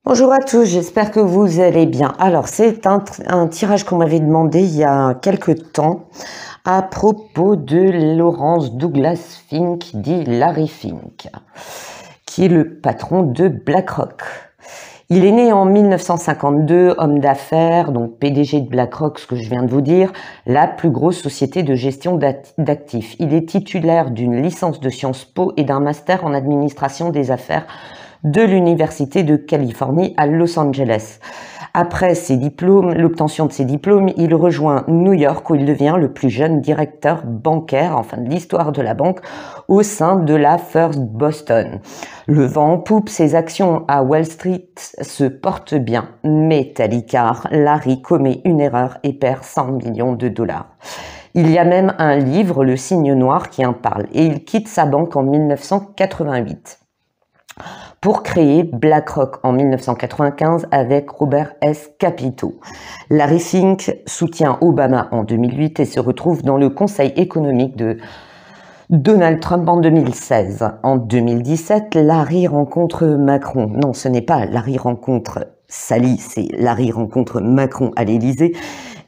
Bonjour à tous, j'espère que vous allez bien. Alors, c'est un tirage qu'on m'avait demandé il y a quelques temps à propos de Lawrence Douglas Fink, dit Larry Fink, qui est le patron de BlackRock. Il est né en 1952, homme d'affaires, donc PDG de BlackRock, ce que je viens de vous dire, la plus grosse société de gestion d'actifs. Il est titulaire d'une licence de Sciences Po et d'un master en administration des affaires de l'Université de Californie à Los Angeles. Après l'obtention de ses diplômes, il rejoint New York où il devient le plus jeune directeur bancaire, enfin de l'histoire de la banque, au sein de la First Boston. Le vent en poupe, ses actions à Wall Street se portent bien, mais tel Icare, Larry commet une erreur et perd 100 millions de dollars. Il y a même un livre, Le Signe Noir, qui en parle, et il quitte sa banque en 1988. Pour créer BlackRock en 1995 avec Robert S. Capito. Larry Fink soutient Obama en 2008 et se retrouve dans le conseil économique de Donald Trump en 2016. En 2017, Larry rencontre Macron. Non, ce n'est pas Larry rencontre Sally, c'est Larry rencontre Macron à l'Élysée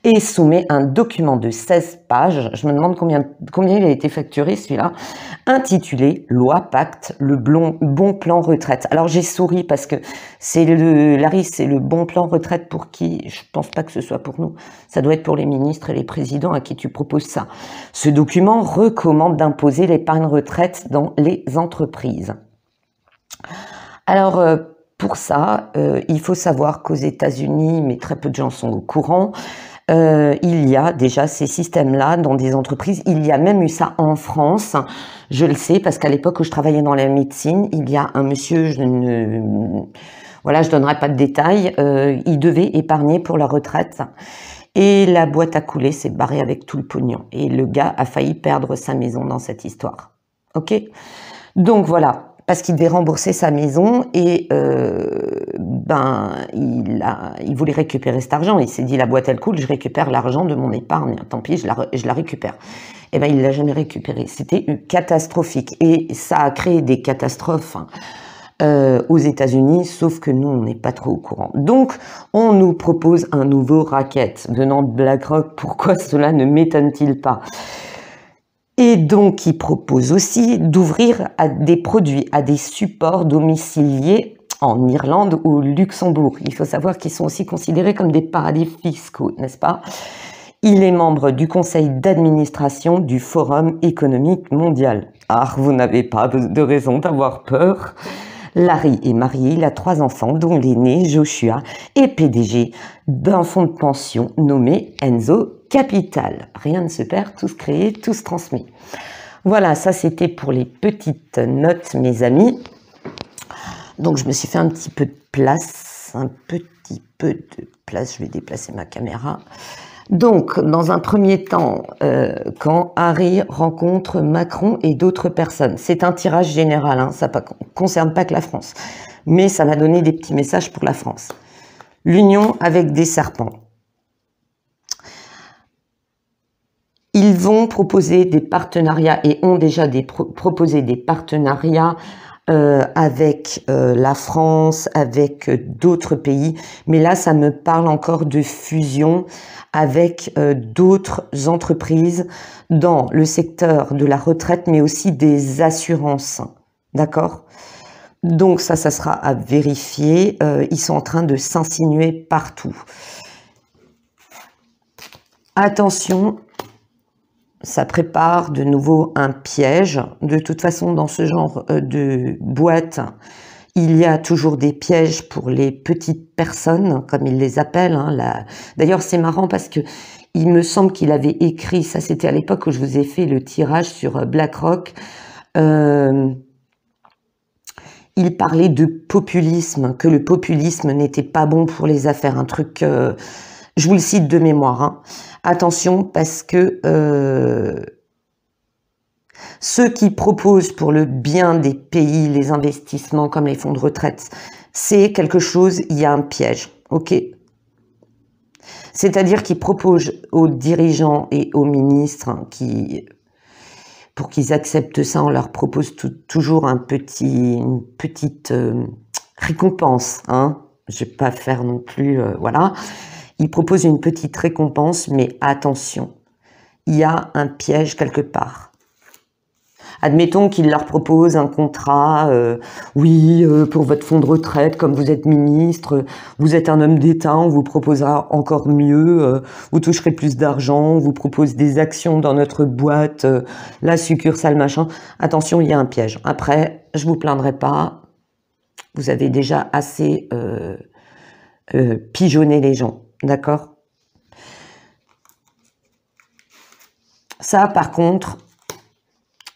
et soumet un document de 16 pages, je me demande combien il a été facturé celui-là, intitulé Loi Pacte, le bon plan retraite. Alors j'ai souri parce que Larry, c'est le bon plan retraite pour qui? Je pense pas que ce soit pour nous. Ça doit être pour les ministres et les présidents à qui tu proposes ça. Ce document recommande d'imposer l'épargne retraite dans les entreprises. Alors, pour ça, il faut savoir qu'aux États-Unis, mais très peu de gens sont au courant, il y a déjà ces systèmes-là dans des entreprises. Il y a même eu ça en France. Je le sais parce qu'à l'époque où je travaillais dans la médecine, il y a un monsieur, je donnerai pas de détails, il devait épargner pour la retraite. Et la boîte à couler s'est barrée avec tout le pognon. Et le gars a failli perdre sa maison dans cette histoire. Ok? Donc voilà. Parce qu'il devait rembourser sa maison et il voulait récupérer cet argent. Il s'est dit, la boîte elle coule, je récupère l'argent de mon épargne. Tant pis, je la récupère. Eh ben, il l'a jamais récupéré. C'était catastrophique et ça a créé des catastrophes aux États-Unis, sauf que nous, on n'est pas trop au courant. Donc, on nous propose un nouveau racket venant de BlackRock. Pourquoi cela ne m'étonne-t-il pas? Et donc, il propose aussi d'ouvrir des produits à des supports domiciliés en Irlande ou au Luxembourg. Il faut savoir qu'ils sont aussi considérés comme des paradis fiscaux, n'est-ce pas? Il est membre du conseil d'administration du Forum économique mondial. Ah, vous n'avez pas de raison d'avoir peur. Larry est marié, il a 3 enfants, dont l'aîné, Joshua, est PDG d'un fonds de pension nommé Enzo Capital. Rien ne se perd, tout se crée, tout se transmet. Voilà, ça c'était pour les petites notes, mes amis. Donc je me suis fait un petit peu de place, je vais déplacer ma caméra. Donc, dans un premier temps, quand Harry rencontre Macron et d'autres personnes, c'est un tirage général, hein, ça ne concerne pas que la France, mais ça va donner des petits messages pour la France. L'union avec des serpents. Ils vont proposer des partenariats et ont déjà proposé des partenariats avec la France, avec d'autres pays, mais là ça me parle encore de fusion avec d'autres entreprises dans le secteur de la retraite, mais aussi des assurances, d'accord? Donc ça sera à vérifier, ils sont en train de s'insinuer partout. Attention, ça prépare de nouveau un piège. De toute façon, dans ce genre de boîte, il y a toujours des pièges pour les petites personnes, comme ils les appellent. Hein, D'ailleurs, c'est marrant parce que il me semble qu'il avait écrit, ça c'était à l'époque où je vous ai fait le tirage sur BlackRock, il parlait de populisme, que le populisme n'était pas bon pour les affaires, un truc... je vous le cite de mémoire. Hein. Attention, parce que ceux qui proposent pour le bien des pays les investissements comme les fonds de retraite, c'est quelque chose, il y a un piège, ok? C'est-à-dire qu'ils proposent aux dirigeants et aux ministres pour qu'ils acceptent ça, on leur propose toujours une petite récompense, hein? je vais pas faire non plus, voilà. Ils proposent une petite récompense, mais attention, il y a un piège quelque part. Admettons qu'il leur propose un contrat, oui, pour votre fonds de retraite, comme vous êtes ministre, vous êtes un homme d'État, on vous proposera encore mieux, vous toucherez plus d'argent, on vous propose des actions dans notre boîte, la succursale, machin. Attention, il y a un piège. Après, je vous plaindrai pas, vous avez déjà assez pigeonné les gens, d'accord? Ça, par contre...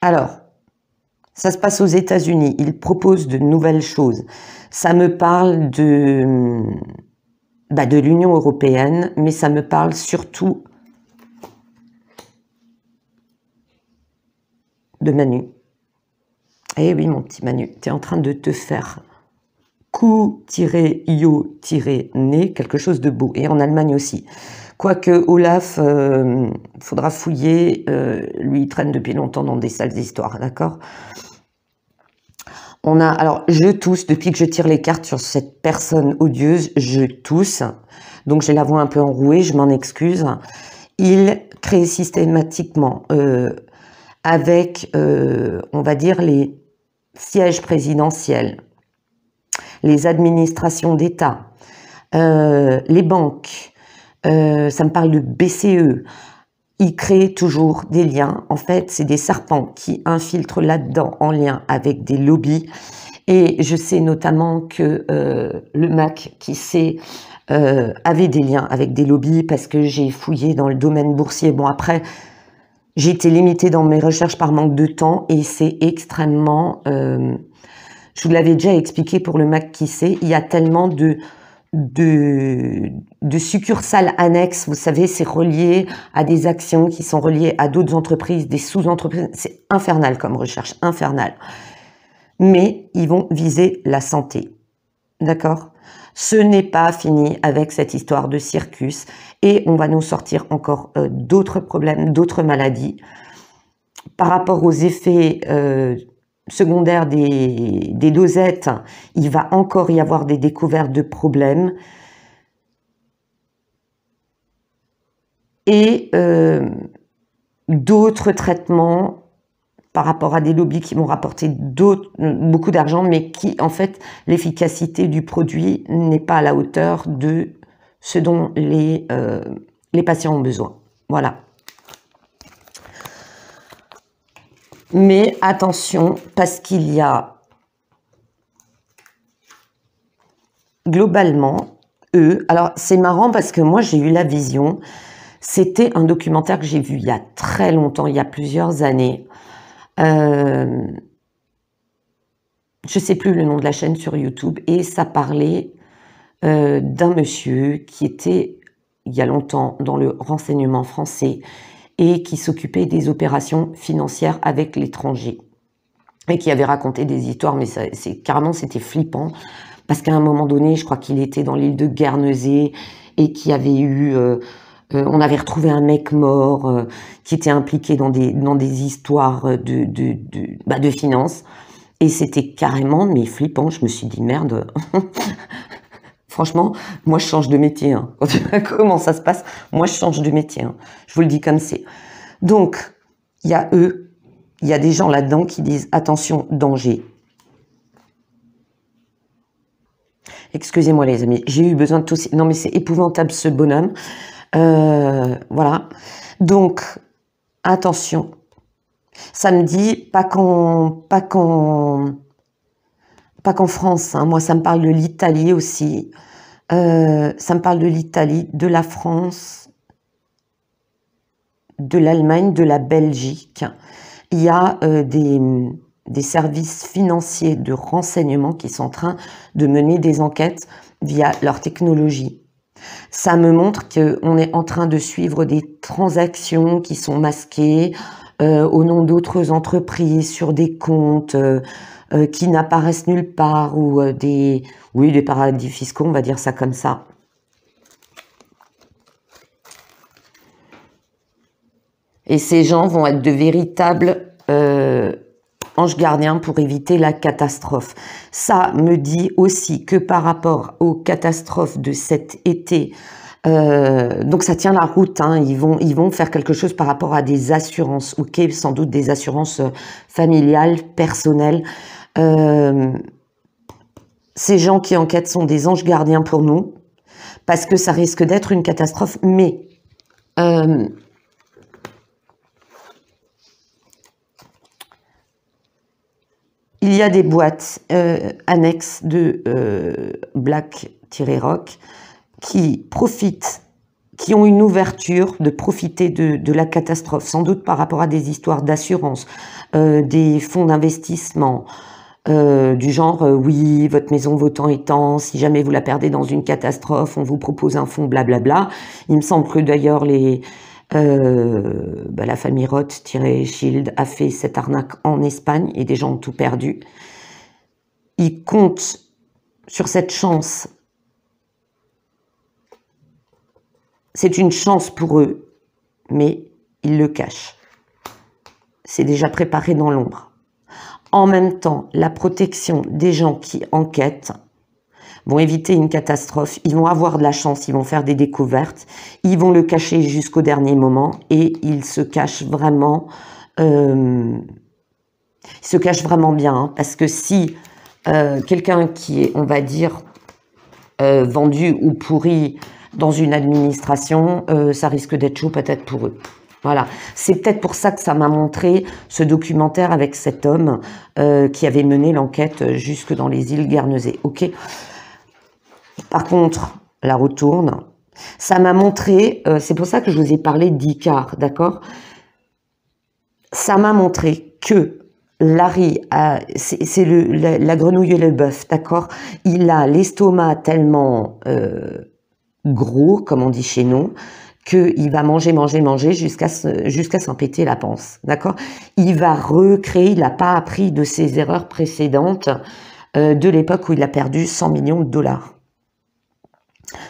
Alors, ça se passe aux États-Unis. Ils proposent de nouvelles choses. Ça me parle de l'Union européenne, mais ça me parle surtout de Manu. Eh oui, mon petit Manu, tu es en train de te faire coup-io-né, quelque chose de beau. Et en Allemagne aussi. Quoique Olaf, faudra fouiller, lui il traîne depuis longtemps dans des sales histoires, d'accord? On a, alors je tousse, depuis que je tire les cartes sur cette personne odieuse, je tousse, donc j'ai la voix un peu enrouée, je m'en excuse. Il crée systématiquement, avec, on va dire, les sièges présidentiels, les administrations d'État, les banques, ça me parle de BCE, il crée toujours des liens. En fait, c'est des serpents qui infiltrent là-dedans en lien avec des lobbies. Et je sais notamment que le MAC qui sait avait des liens avec des lobbies parce que j'ai fouillé dans le domaine boursier. Bon, après, j'ai été limitée dans mes recherches par manque de temps et c'est extrêmement... je vous l'avais déjà expliqué pour le MAC qui sait, il y a tellement de succursales annexes, vous savez, c'est relié à des actions qui sont reliées à d'autres entreprises, des sous-entreprises, c'est infernal comme recherche, infernal. Mais ils vont viser la santé, d'accord? Ce n'est pas fini avec cette histoire de circus et on va nous sortir encore d'autres problèmes, d'autres maladies. Par rapport aux effets secondaire des dosettes, il va encore y avoir des découvertes de problèmes. Et d'autres traitements par rapport à des lobbies qui vont rapporter beaucoup d'argent, mais qui, en fait, l'efficacité du produit n'est pas à la hauteur de ce dont les patients ont besoin. Voilà. Mais attention, parce qu'il y a globalement, alors c'est marrant parce que moi j'ai eu la vision, c'était un documentaire que j'ai vu il y a très longtemps, il y a plusieurs années. Je sais plus le nom de la chaîne sur YouTube et ça parlait d'un monsieur qui était il y a longtemps dans le renseignement français et qui s'occupait des opérations financières avec l'étranger et qui avait raconté des histoires, mais carrément c'était flippant parce qu'à un moment donné, je crois qu'il était dans l'île de Guernesey et qu'il y avait eu, on avait retrouvé un mec mort qui était impliqué dans des histoires de finances et c'était carrément mais flippant. Je me suis dit merde. Franchement, moi je change de métier. Hein. Comment ça se passe? Moi je change de métier. Hein. Je vous le dis comme c'est. Donc, il y a il y a des gens là-dedans qui disent attention, danger. Excusez-moi les amis, j'ai eu besoin de tousser. Non mais c'est épouvantable ce bonhomme. Voilà. Donc, attention. Ça me dit pas qu'en France. Hein. Moi, ça me parle de l'Italie aussi. Ça me parle de l'Italie, de la France, de l'Allemagne, de la Belgique. Il y a des services financiers de renseignement qui sont en train de mener des enquêtes via leur technologie. Ça me montre qu'on est en train de suivre des transactions qui sont masquées au nom d'autres entreprises sur des comptes qui n'apparaissent nulle part ou des paradis fiscaux, on va dire ça comme ça. Et ces gens vont être de véritables ange gardien pour éviter la catastrophe. Ça me dit aussi que par rapport aux catastrophes de cet été, donc ça tient la route, hein, ils vont faire quelque chose par rapport à des assurances, ok, sans doute des assurances familiales, personnelles. Ces gens qui enquêtent sont des anges gardiens pour nous, parce que ça risque d'être une catastrophe, mais il y a des boîtes annexes de Black-Rock qui profitent, qui ont une ouverture de profiter de la catastrophe, sans doute par rapport à des histoires d'assurance, des fonds d'investissement, du genre oui, votre maison vaut tant et tant, si jamais vous la perdez dans une catastrophe, on vous propose un fonds, blablabla. Il me semble que d'ailleurs la famille Roth-Shield a fait cette arnaque en Espagne et des gens ont tout perdu. Ils comptent sur cette chance. C'est une chance pour eux, mais ils le cachent. C'est déjà préparé dans l'ombre. En même temps, la protection des gens qui enquêtent vont éviter une catastrophe, ils vont avoir de la chance, ils vont faire des découvertes, ils vont le cacher jusqu'au dernier moment et ils se cachent vraiment, bien, hein, parce que si quelqu'un qui est, on va dire, vendu ou pourri dans une administration, ça risque d'être chaud peut-être pour eux. Voilà, c'est peut-être pour ça que ça m'a montré ce documentaire avec cet homme qui avait mené l'enquête jusque dans les îles Guernesey. Ok. Par contre, la roue tourne. Ça m'a montré, c'est pour ça que je vous ai parlé d'Icare, d'accord? Ça m'a montré que Larry, c'est la grenouille et le bœuf, d'accord? Il a l'estomac tellement gros, comme on dit chez nous, qu'il va manger jusqu'à s'en péter la panse, d'accord? Il va recréer, il n'a pas appris de ses erreurs précédentes de l'époque où il a perdu 100 millions de dollars.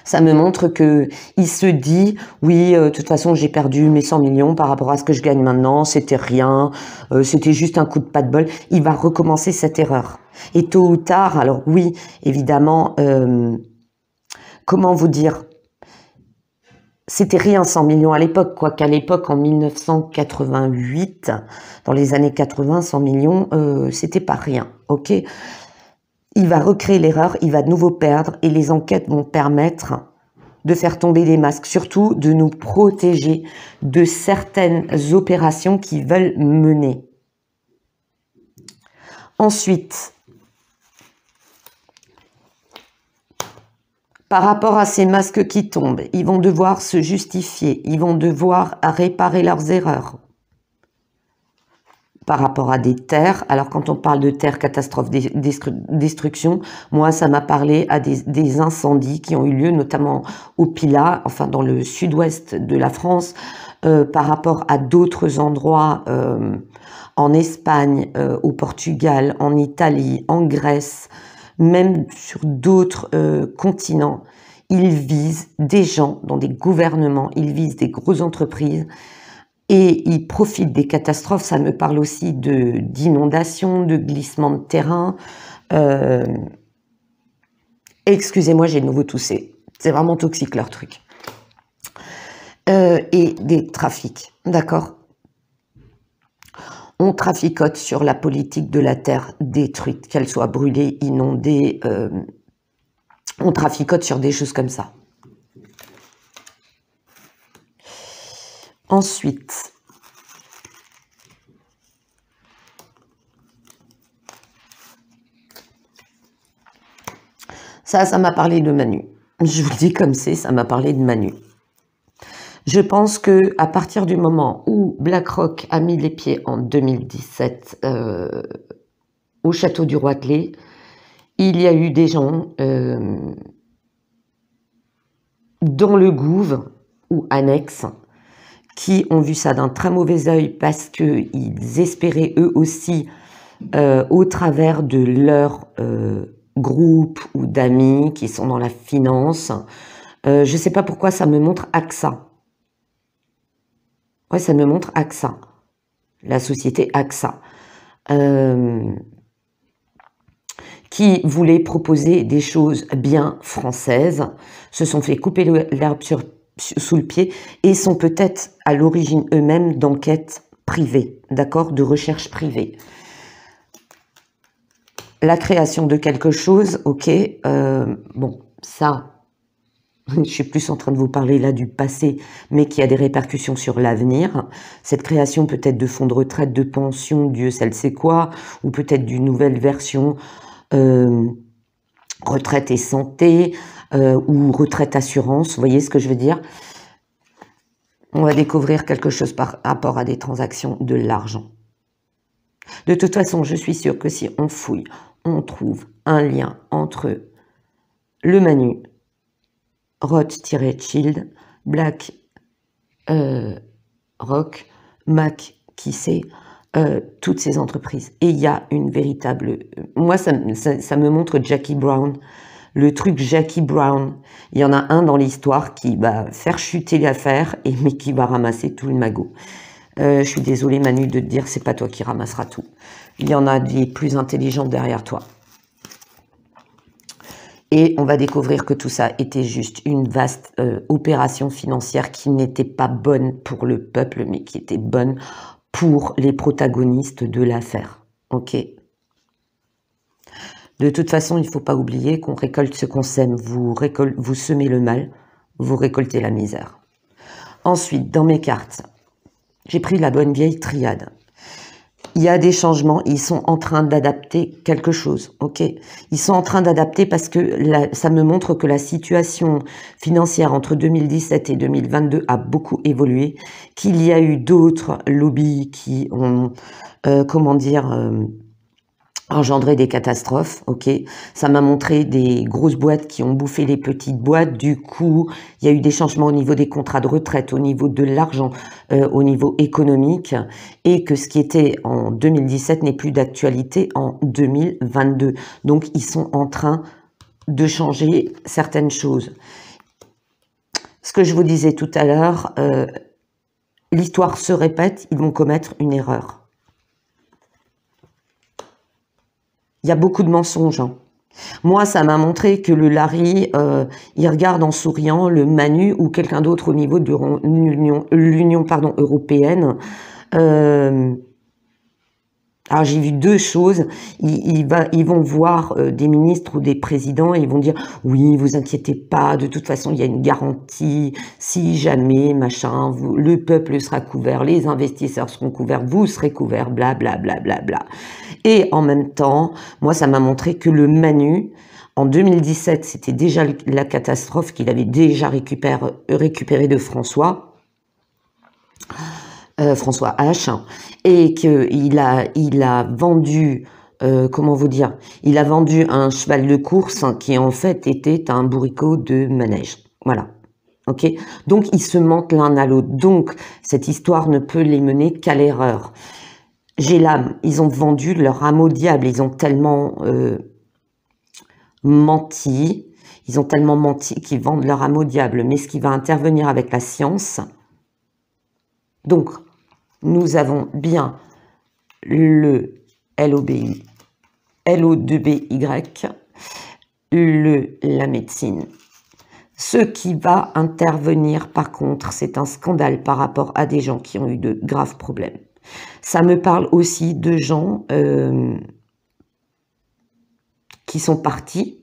Ça me montre que il se dit, oui, de toute façon, j'ai perdu mes 100 millions par rapport à ce que je gagne maintenant, c'était rien, c'était juste un coup de pas de bol. Il va recommencer cette erreur. Et tôt ou tard, alors oui, évidemment, comment vous dire, c'était rien 100 millions à l'époque, quoi qu'à l'époque, en 1988, dans les années 80, 100 millions, c'était pas rien, ok? Il va recréer l'erreur, il va de nouveau perdre et les enquêtes vont permettre de faire tomber les masques, surtout de nous protéger de certaines opérations qu'ils veulent mener. Ensuite, par rapport à ces masques qui tombent, ils vont devoir se justifier, ils vont devoir réparer leurs erreurs. Par rapport à des terres, alors quand on parle de terres, catastrophes, destruction, moi ça m'a parlé à des incendies qui ont eu lieu notamment au Pilat, enfin dans le sud-ouest de la France, par rapport à d'autres endroits en Espagne, au Portugal, en Italie, en Grèce, même sur d'autres continents. Ils visent des gens dans des gouvernements, ils visent des grosses entreprises, et ils profitent des catastrophes. Ça me parle aussi d'inondations, de glissements de terrain. Excusez-moi, j'ai de nouveau toussé. C'est vraiment toxique leur truc. Et des trafics, d'accord? On traficote sur la politique de la terre détruite, qu'elle soit brûlée, inondée. On traficote sur des choses comme ça. Ensuite, ça m'a parlé de Manu. Je vous le dis comme c'est, ça m'a parlé de Manu. Je pense que à partir du moment où BlackRock a mis les pieds en 2017 au château du Roitelet, il y a eu des gens dans le gouv ou annexe qui ont vu ça d'un très mauvais œil parce qu'ils espéraient eux aussi, au travers de leur groupe ou d'amis qui sont dans la finance, je ne sais pas pourquoi ça me montre AXA. Ouais, ça me montre AXA, la société AXA. qui voulaient proposer des choses bien françaises, se sont fait couper l'herbe sous le pied et sont peut-être à l'origine eux-mêmes d'enquêtes privées, d'accord, de recherche privée. La création de quelque chose, ok, bon, ça, je suis plus en train de vous parler là du passé, mais qui a des répercussions sur l'avenir. Cette création peut-être de fonds de retraite, de pension, Dieu sait quoi, ou peut-être d'une nouvelle version retraite et santé, ou retraite assurance, vous voyez ce que je veux dire? On va découvrir quelque chose par rapport à des transactions de l'argent. De toute façon, je suis sûre que si on fouille, on trouve un lien entre le Manu, Roth-Child, Black Rock, Mac, qui sait, toutes ces entreprises. Et il y a une véritable... Moi, ça me montre Jackie Brown. Le truc Jackie Brown, il y en a un dans l'histoire qui va faire chuter l'affaire, mais qui va ramasser tout le magot. Je suis désolée Manu de te dire, c'est pas toi qui ramasseras tout. Il y en a des plus intelligents derrière toi. Et on va découvrir que tout ça était juste une vaste opération financière qui n'était pas bonne pour le peuple, mais qui était bonne pour les protagonistes de l'affaire. Ok. De toute façon, il ne faut pas oublier qu'on récolte ce qu'on sème. Vous semez le mal, vous récoltez la misère. Ensuite, dans mes cartes, j'ai pris la bonne vieille triade. Il y a des changements, ils sont en train d'adapter quelque chose, ok? Ils sont en train d'adapter parce que ça me montre que la situation financière entre 2017 et 2022 a beaucoup évolué, qu'il y a eu d'autres lobbies qui ont, engendré des catastrophes, ok. Ça m'a montré des grosses boîtes qui ont bouffé les petites boîtes. Du coup, il y a eu des changements au niveau des contrats de retraite, au niveau de l'argent, au niveau économique, et que ce qui était en 2017 n'est plus d'actualité en 2022. Donc, ils sont en train de changer certaines choses. Ce que je vous disais tout à l'heure, l'histoire se répète, ils vont commettre une erreur. Il y a beaucoup de mensonges. Hein. Moi, ça m'a montré que le Larry, il regarde en souriant le Manu ou quelqu'un d'autre au niveau de l'Union européenne. Alors, j'ai vu deux choses. Ils vont voir des ministres ou des présidents et ils vont dire « Oui, vous inquiétez pas, de toute façon, il y a une garantie. Si jamais, machin, le peuple sera couvert, les investisseurs seront couverts, vous serez couverts, bla, bla, bla, bla, bla. » Et en même temps, moi, ça m'a montré que le Manu, en 2017, c'était déjà la catastrophe qu'il avait déjà récupéré de François H, et qu'il a vendu, comment vous dire, il a vendu un cheval de course qui en fait était un bourricot de manège. Voilà. Ok. Donc, ils se mentent l'un à l'autre. Donc, cette histoire ne peut les mener qu'à l'erreur. J'ai l'âme, ils ont vendu leur âme au diable, ils ont tellement menti, qu'ils vendent leur âme au diable. Mais ce qui va intervenir avec la science, donc nous avons bien le LOBI, LO2BY, la médecine. Ce qui va intervenir par contre, c'est un scandale par rapport à des gens qui ont eu de graves problèmes. Ça me parle aussi de gens qui sont partis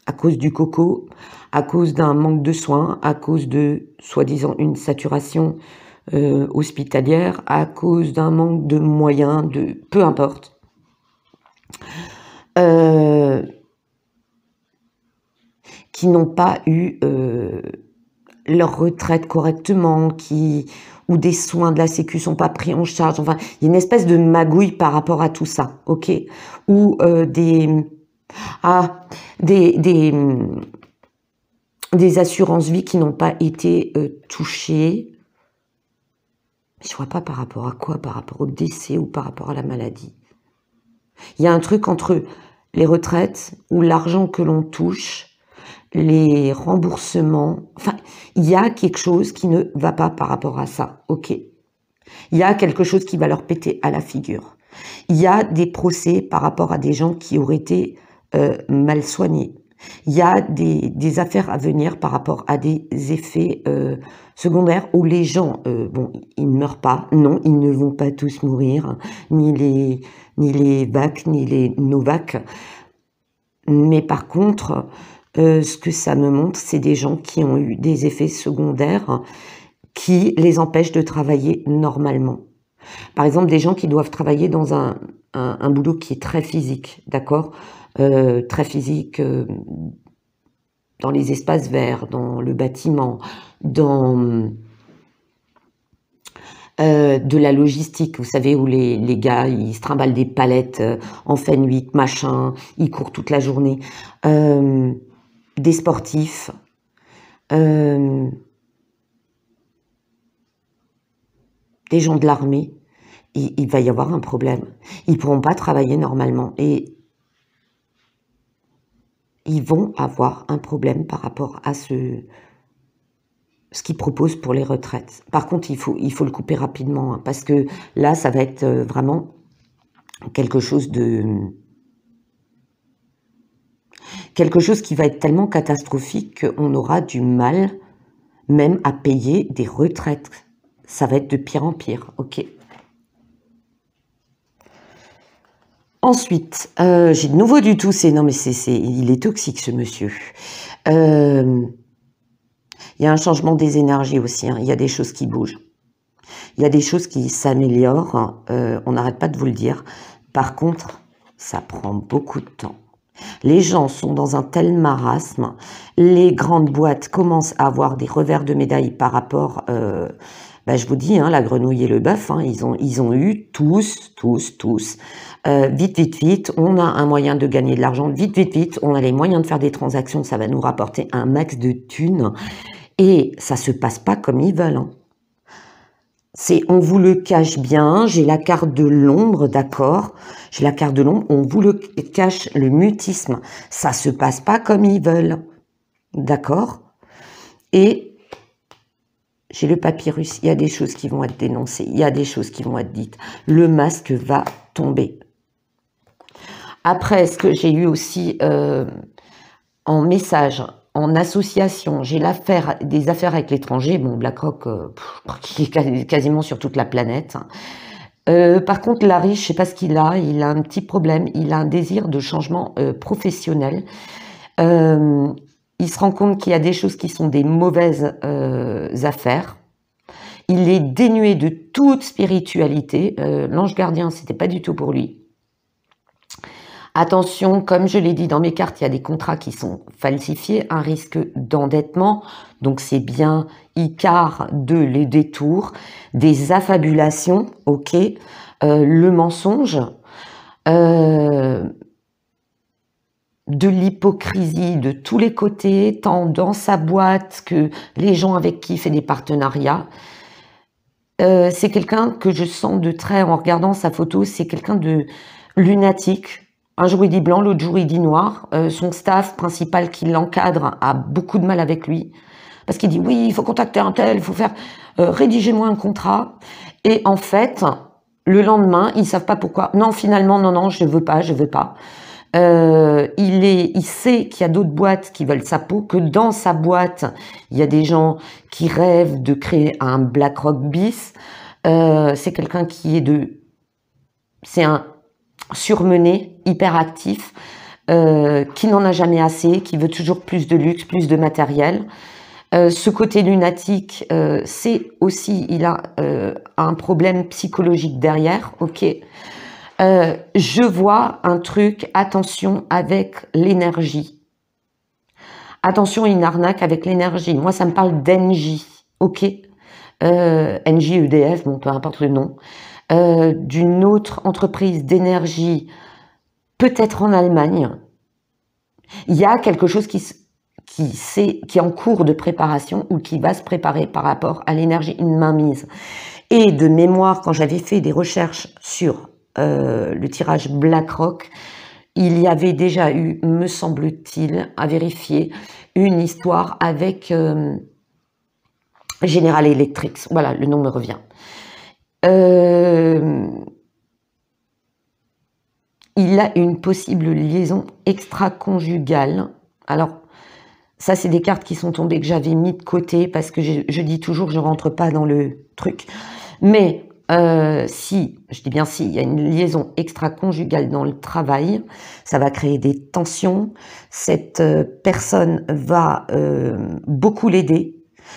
à cause du coco, à cause d'un manque de soins, à cause de, soi-disant, une saturation hospitalière, à cause d'un manque de moyens, peu importe. Qui n'ont pas eu leur retraite correctement, ou des soins de la sécu sont pas pris en charge. Enfin, il y a une espèce de magouille par rapport à tout ça, ok? Ou des assurances vie qui n'ont pas été touchées. Je vois pas par rapport à quoi, par rapport au décès ou par rapport à la maladie. Il y a un truc entre les retraites ou l'argent que l'on touche, les remboursements, enfin, il y a quelque chose qui ne va pas par rapport à ça, ok. Il y a quelque chose qui va leur péter à la figure. Il y a des procès par rapport à des gens qui auraient été mal soignés. Il y a des affaires à venir par rapport à des effets secondaires où les gens, bon, ils ne meurent pas. Non, ils ne vont pas tous mourir, ni les VAC, ni les NOVAC. Mais par contre, ce que ça me montre, c'est des gens qui ont eu des effets secondaires qui les empêchent de travailler normalement. Par exemple, des gens qui doivent travailler dans un boulot qui est très physique, d'accord, très physique dans les espaces verts, dans le bâtiment, dans de la logistique, vous savez, où les gars, ils se trimballent des palettes en Fenwick, machin, ils courent toute la journée. Des sportifs, des gens de l'armée, il va y avoir un problème. Ils ne pourront pas travailler normalement et ils vont avoir un problème par rapport à ce qu'ils proposent pour les retraites. Par contre, il faut le couper rapidement, hein, parce que là, ça va être vraiment quelque chose qui va être tellement catastrophique qu'on aura du mal même à payer des retraites. Ça va être de pire en pire, ok. Ensuite, j'ai de nouveau du tout, non mais il est toxique ce monsieur. Il y a un changement des énergies aussi, hein. Il y a des choses qui bougent. Il y a des choses qui s'améliorent, on n'arrête pas de vous le dire. Par contre, ça prend beaucoup de temps. Les gens sont dans un tel marasme, les grandes boîtes commencent à avoir des revers de médaille par rapport, je vous dis, hein, la grenouille et le bœuf, hein, ils ont eu tous, vite, on a un moyen de gagner de l'argent, vite, on a les moyens de faire des transactions, ça va nous rapporter un max de thunes, et ça se passe pas comme ils veulent, hein. On vous le cache bien, j'ai la carte de l'ombre, d'accord, j'ai la carte de l'ombre, on vous le cache, le mutisme, ça se passe pas comme ils veulent, d'accord, et j'ai le papyrus, il y a des choses qui vont être dénoncées, il y a des choses qui vont être dites, le masque va tomber. Après, ce que j'ai eu aussi en message, en association, j'ai des affaires avec l'étranger, bon, BlackRock, qui est quasiment sur toute la planète. Par contre, Larry, je ne sais pas ce qu'il a, il a un petit problème, il a un désir de changement professionnel. Il se rend compte qu'il y a des choses qui sont des mauvaises affaires. Il est dénué de toute spiritualité. L'ange gardien, c'était pas du tout pour lui. Attention, comme je l'ai dit dans mes cartes, il y a des contrats qui sont falsifiés, un risque d'endettement, donc c'est bien Icare de les détours, des affabulations, ok, le mensonge, de l'hypocrisie de tous les côtés, tant dans sa boîte que les gens avec qui il fait des partenariats. C'est quelqu'un que je sens de très, en regardant sa photo, c'est quelqu'un de lunatique. Un jour il dit blanc, l'autre jour il dit noir. Son staff principal qui l'encadre a beaucoup de mal avec lui. Parce qu'il dit oui, il faut contacter un tel, il faut faire rédigez-moi un contrat. Et en fait, le lendemain, ils savent pas pourquoi. Non, finalement, non, je veux pas. Il sait qu'il y a d'autres boîtes qui veulent sa peau, que dans sa boîte, il y a des gens qui rêvent de créer un BlackRock bis. C'est quelqu'un c'est un surmené, hyperactif, qui n'en a jamais assez, qui veut toujours plus de luxe, plus de matériel. Ce côté lunatique, c'est aussi, il a un problème psychologique derrière, ok. Je vois un truc, attention avec l'énergie. Attention, une arnaque avec l'énergie. Moi, ça me parle d'Engie, ok. Engie, EDF, bon, peu importe le nom. D'une autre entreprise d'énergie, peut-être en Allemagne. Il y a quelque chose qui est en cours de préparation ou qui va se préparer par rapport à l'énergie, une mainmise. Et de mémoire, quand j'avais fait des recherches sur le tirage BlackRock, il y avait déjà eu, me semble-t-il, à vérifier, une histoire avec General Electric. Voilà, le nom me revient. il a une possible liaison extra-conjugale. Alors, ça, c'est des cartes qui sont tombées que j'avais mis de côté parce que je dis toujours, je rentre pas dans le truc. Mais si, je dis bien si, il y a une liaison extra-conjugale dans le travail, ça va créer des tensions. Cette personne va beaucoup l'aider,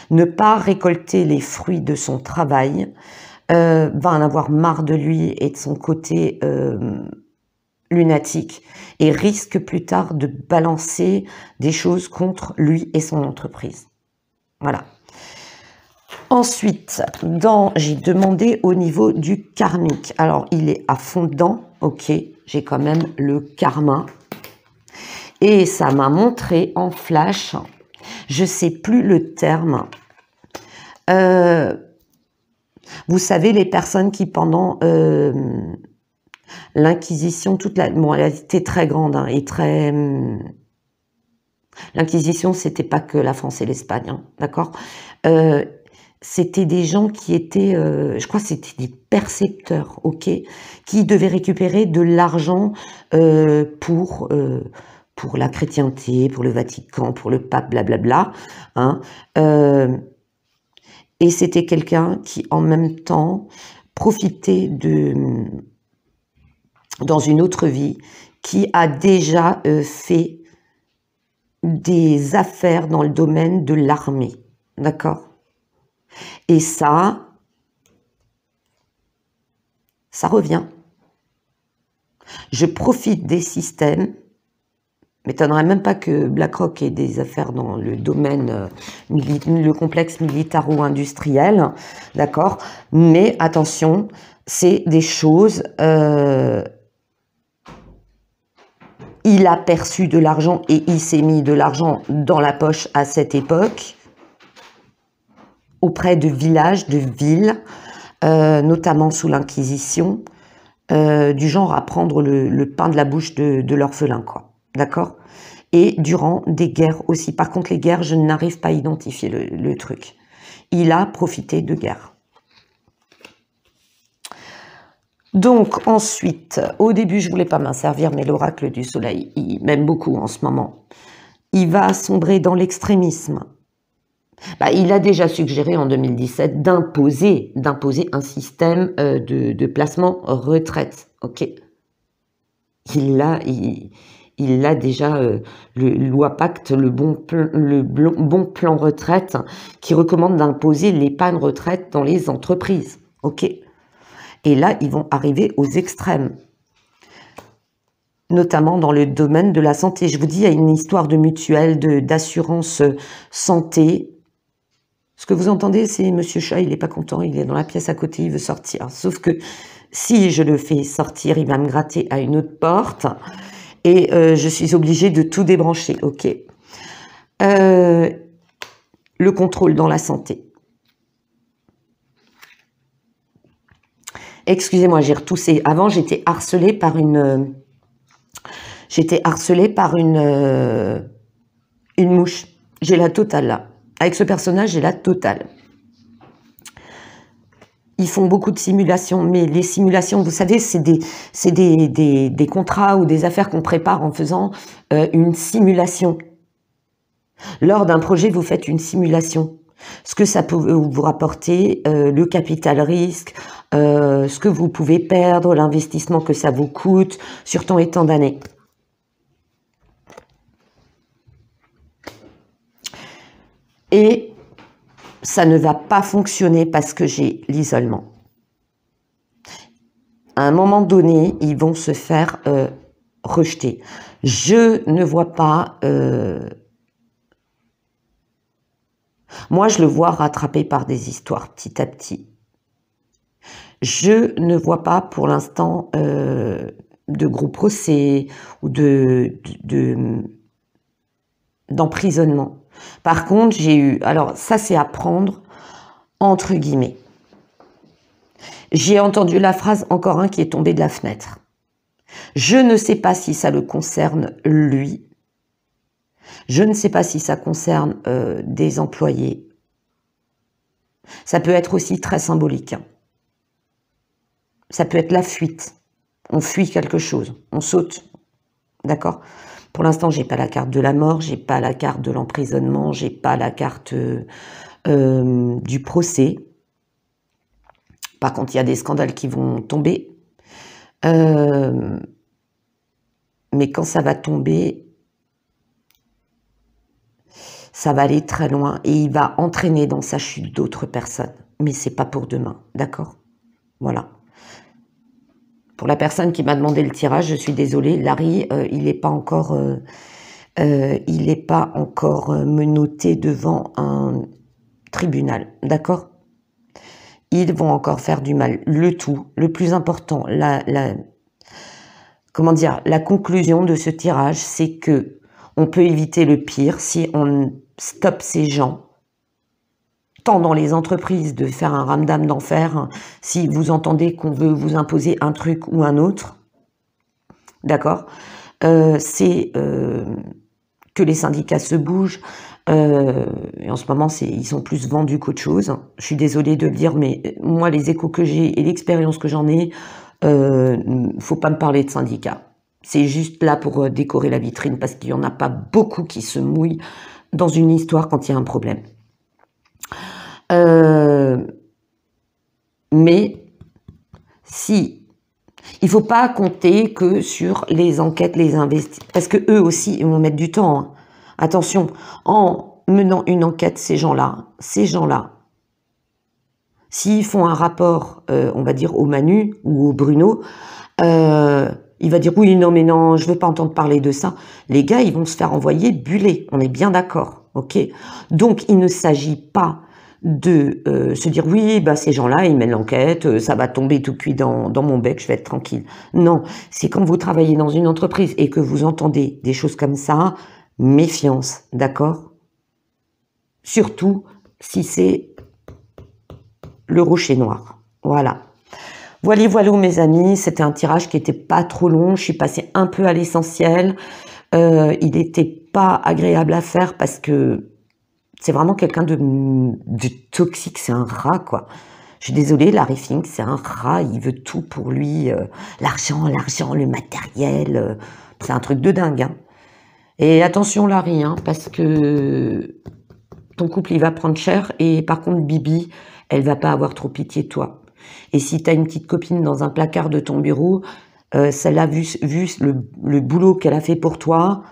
ne pas récolter les fruits de son travail, va en avoir marre de lui et de son côté lunatique et risque plus tard de balancer des choses contre lui et son entreprise. Voilà. Ensuite, j'ai demandé au niveau du karmique. Alors, il est à fond dedans. Ok, j'ai quand même le karma. Et ça m'a montré en flash, je sais plus le terme. Vous savez, les personnes qui pendant l'Inquisition, bon, elle était très grande hein, et très... L'Inquisition, c'était pas que la France et l'Espagne, hein, d'accord. C'était des gens qui étaient, je crois que c'était des percepteurs, ok, qui devaient récupérer de l'argent pour la chrétienté, pour le Vatican, pour le pape, blablabla, hein, et c'était quelqu'un qui, en même temps, profitait dans une autre vie, qui a déjà fait des affaires dans le domaine de l'armée, d'accord? Et ça revient. Je profite des systèmes. M'étonnerait même pas que BlackRock ait des affaires dans le domaine, le complexe militaro-industriel, d'accord? Mais attention, c'est des choses... il a perçu de l'argent et il s'est mis de l'argent dans la poche à cette époque, auprès de villages, de villes, notamment sous l'Inquisition, du genre à prendre le pain de la bouche de l'orphelin, quoi. D'accord? Et durant des guerres aussi. Par contre, les guerres, je n'arrive pas à identifier le truc. Il a profité de guerres. Donc ensuite, au début, je voulais pas m'en servir, mais l'oracle du soleil, il m'aime beaucoup en ce moment. Il va sombrer dans l'extrémisme. Bah, il a déjà suggéré en 2017 d'imposer un système de placement retraite. Ok. Il a déjà le loi Pacte, le bon plan retraite, qui recommande d'imposer l'épargne retraite dans les entreprises. Ok. Et là, ils vont arriver aux extrêmes, notamment dans le domaine de la santé. Je vous dis, il y a une histoire de mutuelle, d'assurance santé. Ce que vous entendez, c'est Monsieur Chat, il n'est pas content, il est dans la pièce à côté, il veut sortir. Sauf que si je le fais sortir, il va me gratter à une autre porte et je suis obligée de tout débrancher. Ok. Le contrôle dans la santé. Excusez-moi, j'ai retoussé. Avant, j'étais harcelée par une mouche. J'ai la totale là. Avec ce personnage, j'ai la totale. Ils font beaucoup de simulations, mais les simulations, vous savez, c'est des contrats ou des affaires qu'on prépare en faisant une simulation. Lors d'un projet, vous faites une simulation. Ce que ça peut vous rapporter, le capital risque, ce que vous pouvez perdre, l'investissement que ça vous coûte sur tant et tant d'années. Et ça ne va pas fonctionner parce que j'ai l'isolement. À un moment donné, ils vont se faire rejeter. Je ne vois pas... Moi, je le vois rattrapé par des histoires petit à petit. Je ne vois pas pour l'instant de gros procès ou d'emprisonnement. Par contre, j'ai eu... Alors, ça, c'est à prendre entre guillemets. J'ai entendu la phrase « encore un qui est tombé de la fenêtre ». Je ne sais pas si ça le concerne lui. Je ne sais pas si ça concerne des employés. Ça peut être aussi très symbolique. Ça peut être la fuite. on fuit quelque chose, on saute, d'accord? Pour l'instant, j'ai pas la carte de la mort, j'ai pas la carte de l'emprisonnement, j'ai pas la carte du procès. Par contre, il y a des scandales qui vont tomber. Mais quand ça va tomber, ça va aller très loin et il va entraîner dans sa chute d'autres personnes. Mais c'est pas pour demain, d'accord? Voilà. Pour la personne qui m'a demandé le tirage, je suis désolée, Larry, il n'est pas encore, menotté devant un tribunal, d'accord? Ils vont encore faire du mal. Le tout, le plus important, comment dire, la conclusion de ce tirage, c'est que on peut éviter le pire si on stoppe ces gens, tant dans les entreprises, de faire un ramdam d'enfer, si vous entendez qu'on veut vous imposer un truc ou un autre, d'accord, c'est que les syndicats se bougent, et en ce moment, ils sont plus vendus qu'autre chose. Je suis désolée de le dire, mais moi, les échos que j'ai et l'expérience que j'en ai, faut pas me parler de syndicats. C'est juste là pour décorer la vitrine, parce qu'il y en a pas beaucoup qui se mouillent dans une histoire quand il y a un problème. Mais si, il faut pas compter que sur les enquêtes, les investis, parce que eux aussi, ils vont mettre du temps, hein. Attention, en menant une enquête, ces gens-là, s'ils font un rapport, on va dire au Manu ou au Bruno, il va dire oui, non, mais non, je veux pas entendre parler de ça. Les gars, ils vont se faire envoyer buller, on est bien d'accord, ok? Donc, il ne s'agit pas de se dire oui, bah ces gens-là, ils mènent l'enquête, ça va tomber tout cuit dans mon bec, je vais être tranquille. Non, c'est quand vous travaillez dans une entreprise et que vous entendez des choses comme ça, méfiance, d'accord? Surtout si c'est le rocher noir. Voilà. Voilà mes amis, c'était un tirage qui était pas trop long, je suis passée un peu à l'essentiel. Il n'était pas agréable à faire parce que c'est vraiment quelqu'un de toxique, c'est un rat, quoi. Je suis désolée, Larry Fink, c'est un rat, il veut tout pour lui, l'argent, le matériel, c'est un truc de dingue, hein. Et attention Larry, hein, parce que ton couple, il va prendre cher, et par contre, Bibi, elle va pas avoir trop pitié de toi. Et si tu as une petite copine dans un placard de ton bureau, celle-là, vu le boulot qu'elle a fait pour toi,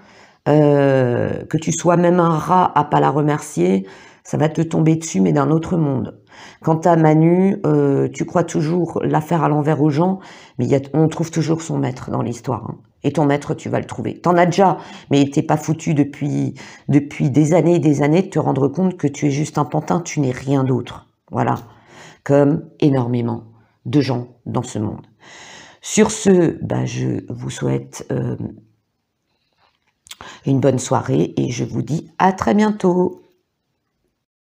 que tu sois même un rat à pas la remercier, ça va te tomber dessus, mais d'un autre monde. Quant à Manu, tu crois toujours l'affaire à l'envers aux gens, mais on trouve toujours son maître dans l'histoire, hein. Et ton maître, tu vas le trouver. T'en as déjà, mais t'es pas foutu depuis des années et des années de te rendre compte que tu es juste un pantin, tu n'es rien d'autre. Voilà. Comme énormément de gens dans ce monde. Sur ce, je vous souhaite une bonne soirée et je vous dis à très bientôt.